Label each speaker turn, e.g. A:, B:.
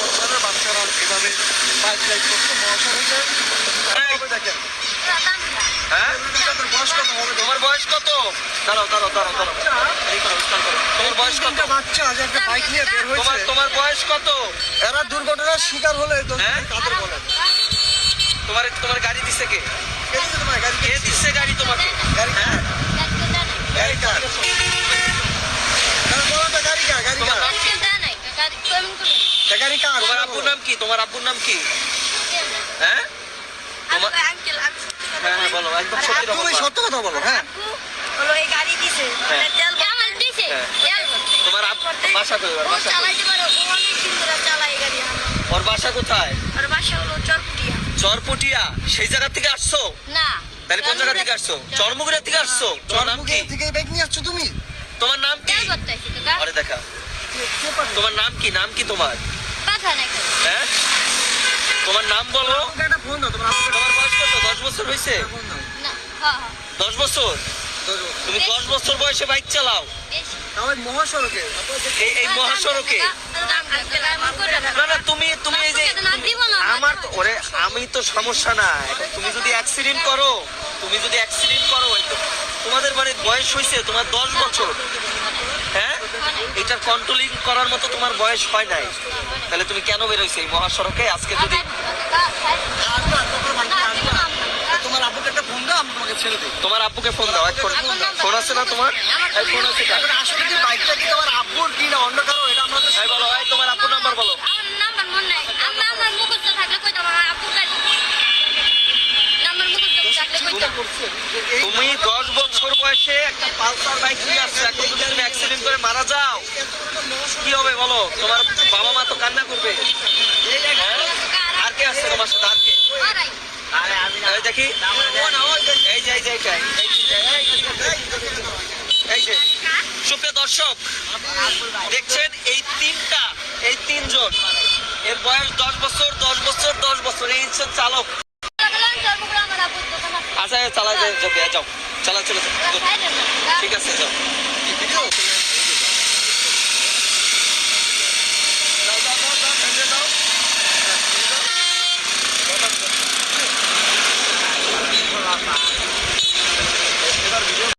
A: সংসারের বাচ্চারা এভাবে বাইক রাইড করছে মহাসড়কে। দেখেন
B: হ্যাঁ,
A: বয়স কত হবে?
B: তোমার বয়স কত? দাঁড়াও দাঁড়াও দাঁড়াও দাঁড়াও, তোমার বয়স কত?
A: বাচ্চা আজ একটা বাইক নিয়ে বের
B: তোমার
A: হয়েছে,
B: তোমার বয়স কত?
A: এরা দুর্ঘটনার শিকার হলে
B: হ্যাঁ?
A: কাদের বলে?
B: তোমার তোমার গাড়ি দিছে কে?
A: কে দিছে তোমার গাড়ি?
B: কে দিচ্ছে গাড়ি তোমাকে?
A: গাড়ি
B: হ্যাঁ?
A: গাড়ি কার? তাহলে বলো তো গাড়ি কার? গাড়ি
B: তোমার
A: কার?
B: নাম কি?
A: তা গাড়ি কার?
B: তোমার আব্বুর নাম কি? তোমার আব্বুর নাম কি? হ্যাঁ তোমার, হ্যাঁ হ্যাঁ বলো, একদম সত্যি রকম
A: তুমি
B: বলো।
A: সত্য কথা বলো। হ্যাঁ,
B: হ্যাঁ। হ্যাঁ। তোমার বাসা কোথায়? ওর বাসা কোথায়? ওর বাসা কোথায়? চরপটিয়া। সেই জায়গা থেকে আসছো? তাহলে কোন জায়গা থেকে আসছো? চরমুগুড়া থেকে আসছো? তোমার নাম কি?
A: চরমুখী থেকে বাইক নিয়ে আসছো তুমি?
B: তোমার নাম কি? আরে দেখা, তোমার নাম কি? নাম কি তোমার? হ্যাঁ, তোমার নাম বলো।
A: আমাকে একটা ফোন দাও, তোমার আপুকে একটা
B: তোমার বয়স কত? 10 বছর হয়েছে?
A: ফোন দাও।
B: 10 বছর? তুমি 10 বছর বয়সে বাইক চালাও?
A: তাও এই মহাসড়কে।
B: এই মহাসড়কে? না না, তুমি তুমি এই যে আমার তো ওরে, আমি তো সমস্যা না। এখন তুমি যদি অ্যাক্সিডেন্ট করো, তুমি যদি অ্যাক্সিডেন্ট করো, এই তো তোমাদের মানে বয়স হয়েছে তোমার 10 বছর। হ্যাঁ, এটার কন্ট্রোলিং করার মতো তোমার বয়স হয় নাই। তাহলে তুমি কেন বেরোইছো এই মহাসড়কে আজকে? যদি
A: আসবা, তোমার বাইকে আসবা। তোমার আব্বুকে একটা ফোন দাও, আমি তোমাকে ছেড়ে দিই।
B: তোমার আব্বুকে ফোন দাও, এক ফোন আছে না তোমার? এই ফোন আছে কার?
A: এখন আসলে কি বাইকটা কি তোমার আব্বুর কি না অন্য কারো, এটা আমরা তো
B: এই বলো, এই তোমার আব্বুর নাম্বার বলো। তুমি 10 বছর বয়সে একটা পালসার বাইক নিয়ে আসছো, এখন যদি তুমি অ্যাক্সিডেন্ট করে মারা যাও কি হবে বলো? তোমার বাবা মা তো কান্না করবে। হ্যাঁ? আর কে আসছে তোমার সাথে? আর কে? এই দেখি, এই যে এই যে এইটা, এই যে সুপ্রিয় দর্শক দেখছেন, এই তিনজন, এর বয়স 10 বছর 10 বছর 10 বছর। এই হচ্ছে চালক। আচ্ছা চালা যাও, যাও চালা, চলে যাও। ঠিক আছে, যাও।